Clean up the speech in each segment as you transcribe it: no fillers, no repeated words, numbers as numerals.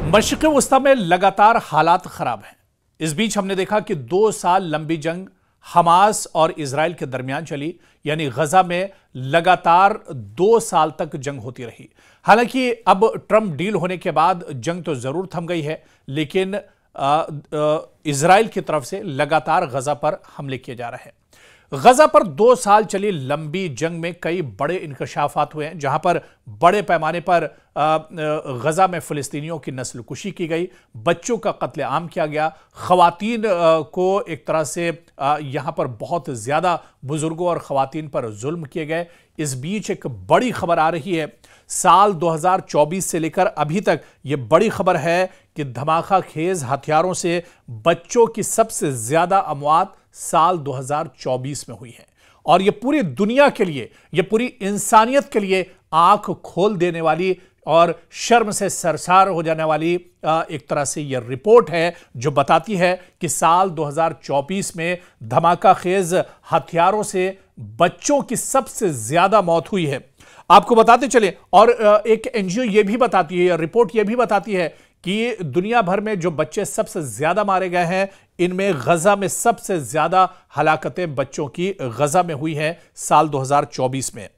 मशरिक़ वस्ता में लगातार हालात खराब हैं। इस बीच हमने देखा कि 2 साल लंबी जंग हमास और इजराइल के दरमियान चली, यानी गजा में लगातार 2 साल तक जंग होती रही। हालांकि अब ट्रंप डील होने के बाद जंग तो जरूर थम गई है, लेकिन इजराइल की तरफ से लगातार गजा पर हमले किए जा रहे हैं। गजा पर 2 साल चली लंबी जंग में कई बड़े इंकशाफात हुए हैं, जहां पर बड़े पैमाने पर गजा में फिलिस्तीनियों की नस्लकुशी की गई, बच्चों का कत्लेआम किया गया, खवातीन को एक तरह से यहां पर बहुत ज्यादा बुजुर्गों और खवातीन पर जुल्म किए गए। इस बीच एक बड़ी खबर आ रही है, साल 2024 से लेकर अभी तक यह बड़ी खबर है कि धमाका खेज हथियारों से बच्चों की सबसे ज्यादा अमवात साल 2024 में हुई है। और यह पूरी दुनिया के लिए, यह पूरी इंसानियत के लिए आंख खोल देने वाली और शर्म से सरसार हो जाने वाली एक तरह से यह रिपोर्ट है, जो बताती है कि साल 2024 में धमाका खेज हथियारों से बच्चों की सबसे ज्यादा मौत हुई है। आपको बताते चले, और एक एनजीओ यह भी बताती है, रिपोर्ट यह भी बताती है कि दुनिया भर में जो बच्चे सबसे ज्यादा मारे गए हैं, इनमें गजा में सबसे ज्यादा हलाकतें बच्चों की गजा में हुई हैं साल 2024 में।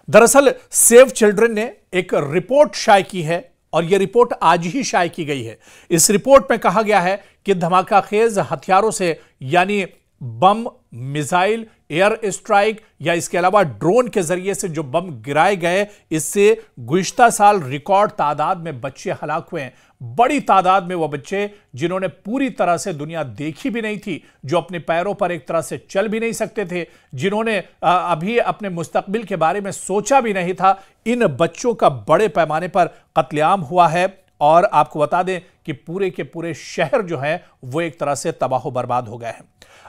दरअसल सेव चिल्ड्रन ने एक रिपोर्ट शाये की है, और यह रिपोर्ट आज ही शाये की गई है। इस रिपोर्ट में कहा गया है कि धमाका खेज हथियारों से, यानी बम, मिसाइल, एयर स्ट्राइक या इसके अलावा ड्रोन के जरिए से जो बम गिराए गए, इससे गुज़िश्ता साल रिकॉर्ड तादाद में बच्चे हलाक हुए हैं। बड़ी तादाद में वो बच्चे जिन्होंने पूरी तरह से दुनिया देखी भी नहीं थी, जो अपने पैरों पर एक तरह से चल भी नहीं सकते थे, जिन्होंने अभी अपने मुस्तकबिल के बारे में सोचा भी नहीं था, इन बच्चों का बड़े पैमाने पर कत्लेआम हुआ है। और आपको बता दें कि पूरे के पूरे शहर जो है वो एक तरह से तबाह बर्बाद हो गए हैं।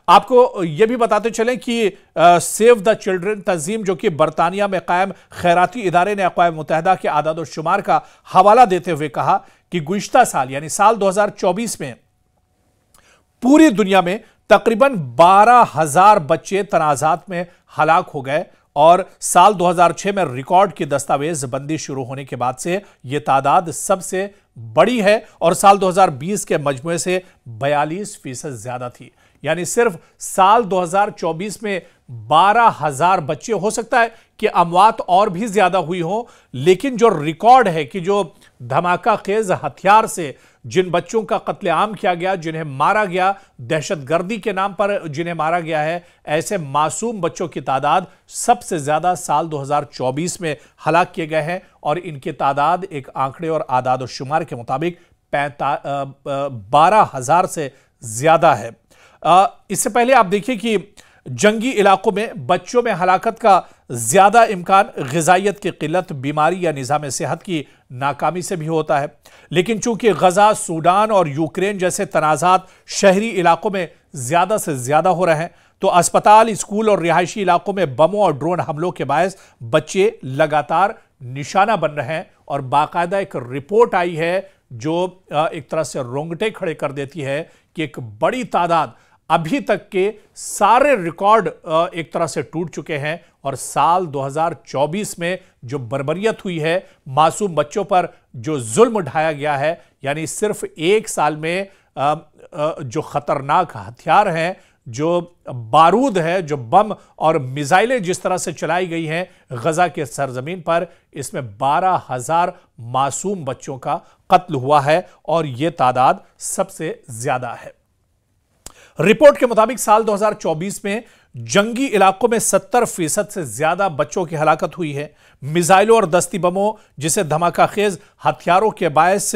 आपको यह भी बताते चलें कि सेव द चिल्ड्रन तंजीम, जो कि बरतानिया में कायम खैराती इदारे ने अक़वाम मुत्तहिदा के आदाद और शुमार का हवाला देते हुए कहा कि गुज़िश्ता साल यानी साल 2024 में पूरी दुनिया में तकरीबन 12,000 बच्चे तनाज़ात में हलाक हो गए, और साल 2006 में रिकॉर्ड की दस्तावेज बंदी शुरू होने के बाद से यह तादाद सबसे बड़ी है, और साल 2020 के मजमूए से 42% ज्यादा थी। यानी सिर्फ साल 2024 में 12,000 बच्चे, हो सकता है कि अमवात और भी ज्यादा हुई हो, लेकिन जो रिकॉर्ड है कि जो धमाका खेज हथियार से जिन बच्चों का कत्लेआम किया गया, जिन्हें मारा गया, दहशतगर्दी के नाम पर जिन्हें मारा गया है, ऐसे मासूम बच्चों की तादाद सबसे ज्यादा साल 2024 में हलाक किए गए हैं, और इनकी तादाद एक आंकड़े और आदाद और शुमार के मुताबिक 12,000 से ज्यादा है। इससे पहले आप देखिए कि जंगी इलाकों में बच्चों में हलाकत का ज्यादा इम्कान ग़िज़ाइयत की किल्लत, बीमारी या निज़ाम सेहत की नाकामी से भी होता है। लेकिन चूंकि गजा, सूडान और यूक्रेन जैसे तनाज़ात शहरी इलाकों में ज्यादा से ज्यादा हो रहे हैं, तो अस्पताल, स्कूल और रिहायशी इलाकों में बमों और ड्रोन हमलों के बायस बच्चे लगातार निशाना बन रहे हैं। और बाकायदा एक रिपोर्ट आई है जो एक तरह से रोंगटे खड़े कर देती है कि एक बड़ी तादाद, अभी तक के सारे रिकॉर्ड एक तरह से टूट चुके हैं, और साल 2024 में जो बर्बरियत हुई है, मासूम बच्चों पर जो जुल्म ढाया गया है, यानी सिर्फ 1 साल में जो खतरनाक हथियार हैं, जो बारूद है, जो बम और मिसाइलें जिस तरह से चलाई गई हैं गजा के सरजमीन पर, इसमें 12,000 मासूम बच्चों का कत्ल हुआ है, और यह तादाद सबसे ज्यादा है। रिपोर्ट के मुताबिक साल 2024 में जंगी इलाकों में 70% से ज्यादा बच्चों की हलाकत हुई है। मिसाइलों और दस्ती बमों, जिसे धमाका खेज हथियारों के बायस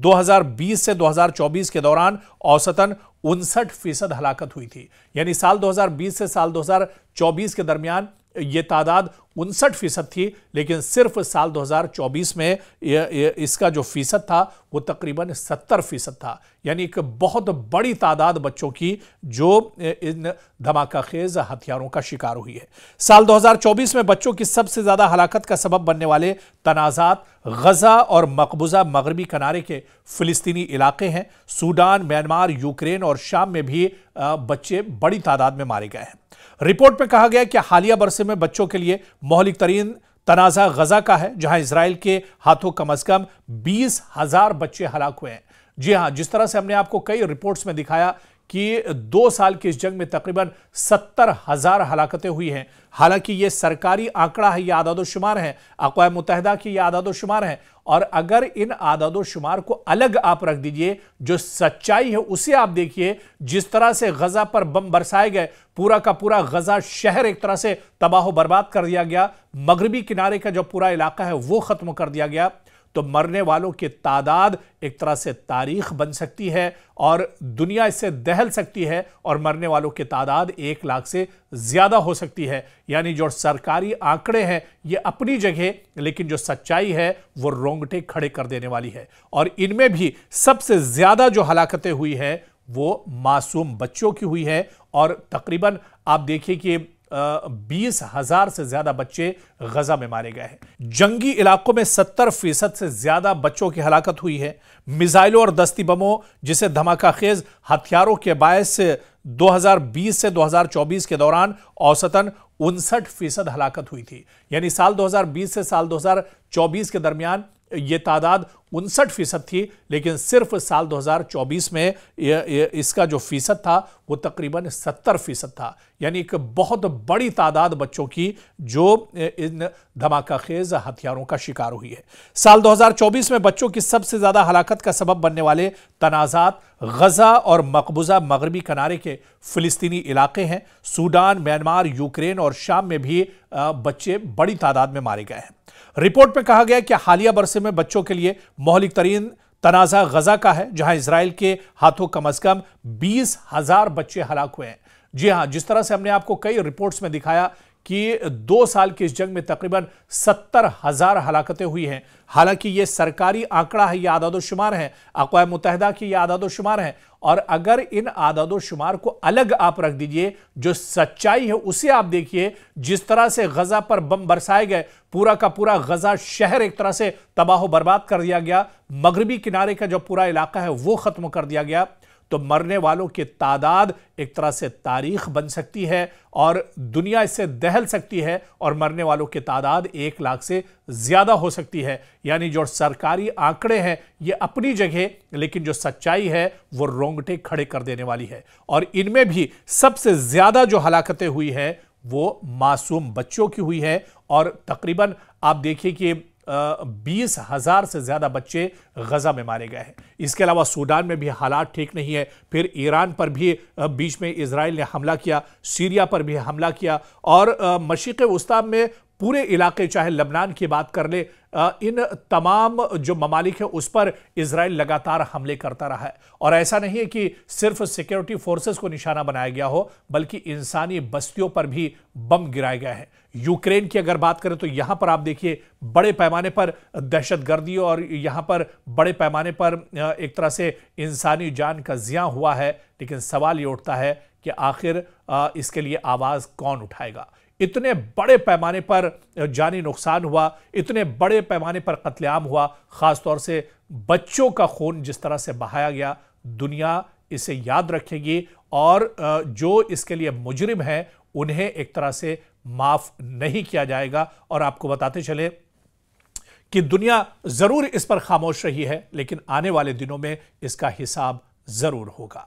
2020 से 2024 के दौरान औसतन 59% हलाकत हुई थी। यानी साल 2020 से साल 2024 के दरमियान यह तादाद 59% थी, लेकिन सिर्फ साल 2024 में इसका जो फीसद था वो तकरीबन 70% था। यानी एक बहुत बड़ी तादाद बच्चों की जो इन धमाका खेज हथियारों का शिकार हुई है। साल 2024 में बच्चों की सबसे ज्यादा हलाकत का सबब बनने वाले तनाज़ात गजा और मकबूजा मगरबी किनारे के फिलिस्तीनी इलाके हैं। सूडान, म्यांमार, यूक्रेन और शाम में भी बच्चे बड़ी तादाद में मारे गए हैं। रिपोर्ट में कहा गया कि हालिया बरसे में बच्चों के लिए मौलिक तरीन तनाज़ा गजा का है, जहां इजराइल के हाथों कम से कम 20,000 बच्चे हलाक हुए हैं। जी हां, जिस तरह से हमने आपको कई रिपोर्ट्स में दिखाया कि 2 साल की इस जंग में तकरीबन 70,000 हलाकतें हुई हैं। हालांकि यह सरकारी आंकड़ा है, यह आदादोशुमार है, अक़वाम मुत्तहिदा की यह आदादोशुमार है। और अगर इन आदादोशुमार को अलग आप रख दीजिए, जो सच्चाई है उसे आप देखिए। जिस तरह से गजा पर बम बरसाए गए, पूरा का पूरा गजा शहर एक तरह से तबाह बर्बाद कर दिया गया, मगरबी किनारे का जो पूरा इलाका है वो खत्म कर दिया गया, तो मरने वालों की तादाद एक तरह से तारीख बन सकती है और दुनिया इससे दहल सकती है और मरने वालों की तादाद 1 लाख से ज्यादा हो सकती है। यानी जो सरकारी आंकड़े हैं ये अपनी जगह, लेकिन जो सच्चाई है वो रोंगटे खड़े कर देने वाली है। और इनमें भी सबसे ज्यादा जो हलाकतें हुई है वो मासूम बच्चों की हुई है। और तकरीबन आप देखिए कि 20,000 से ज्यादा बच्चे गजा में मारे गए हैं। जंगी इलाकों में 70% से ज्यादा बच्चों की हलाकत हुई है। मिसाइलों और दस्ती बमों जिसे धमाकाखेज हथियारों के बायस 2020 से 2024 के दौरान औसतन 59% हलाकत हुई थी। यानी साल 2020 से साल 2024 के दरमियान यह तादाद 59% थी, लेकिन सिर्फ साल 2024 में इसका जो फीसद था वो तकरीबन 70% था। यानी एक बहुत बड़ी तादाद बच्चों की जो इन धमाकाखेज हथियारों का शिकार हुई है। साल 2024 में बच्चों की सबसे ज्यादा हलाकत का सबब बनने वाले तनाजात गजा और मकबूजा मगरबी किनारे के फिलिस्तीनी इलाके हैं। सूडान, म्यांमार, यूक्रेन और शाम में भी बच्चे बड़ी तादाद में मारे गए हैं। रिपोर्ट में कहा गया कि हालिया बरसे में बच्चों के लिए मोहलिक तरीन तनाज़ा गजा का है, जहां इजराइल के हाथों कम से कम 20,000 बच्चे हलाक हुए हैं। जी हां, जिस तरह से हमने आपको कई रिपोर्ट्स में दिखाया कि 2 साल की इस जंग में तकरीबन 70,000 हलाकतें हुई हैं। हालांकि यह सरकारी आंकड़ा है, यह आदादोशुमार है, अक़वाम मुत्तहिदा की यह आदादोशुमार है। और अगर इन आदादोशुमार को अलग आप रख दीजिए, जो सच्चाई है उसे आप देखिए। जिस तरह से गजा पर बम बरसाए गए, पूरा का पूरा गजा शहर एक तरह से तबाह बर्बाद कर दिया गया, मगरबी किनारे का जो पूरा इलाका है वो खत्म कर दिया गया, तो मरने वालों की तादाद एक तरह से तारीख बन सकती है और दुनिया इससे दहल सकती है और मरने वालों की तादाद 1 लाख से ज्यादा हो सकती है। यानी जो सरकारी आंकड़े हैं ये अपनी जगह, लेकिन जो सच्चाई है वो रोंगटे खड़े कर देने वाली है। और इनमें भी सबसे ज्यादा जो हलाकतें हुई है वो मासूम बच्चों की हुई है। और तकरीबन आप देखिए कि 20,000 से ज्यादा बच्चे गजा में मारे गए हैं। इसके अलावा सूडान में भी हालात ठीक नहीं है। फिर ईरान पर भी बीच में इजराइल ने हमला किया, सीरिया पर भी हमला किया और मशरिक़ वस्ता में पूरे इलाके, चाहे लबनान की बात कर ले, इन तमाम जो ममालिक है उस पर इजराइल लगातार हमले करता रहा है। और ऐसा नहीं है कि सिर्फ सिक्योरिटी फोर्सेस को निशाना बनाया गया हो, बल्कि इंसानी बस्तियों पर भी बम गिराए गए हैं। यूक्रेन की अगर बात करें तो यहां पर आप देखिए बड़े पैमाने पर दहशतगर्दी और यहां पर बड़े पैमाने पर एक तरह से इंसानी जान का ज़िया हुआ है। लेकिन सवाल ये उठता है कि आखिर इसके लिए आवाज़ कौन उठाएगा। इतने बड़े पैमाने पर जानी नुकसान हुआ, इतने बड़े पैमाने पर कत्लेआम हुआ, खासतौर से बच्चों का खून जिस तरह से बहाया गया, दुनिया इसे याद रखेगी और जो इसके लिए मुजरिम हैं उन्हें एक तरह से माफ नहीं किया जाएगा। और आपको बताते चले कि दुनिया जरूर इस पर खामोश रही है, लेकिन आने वाले दिनों में इसका हिसाब जरूर होगा।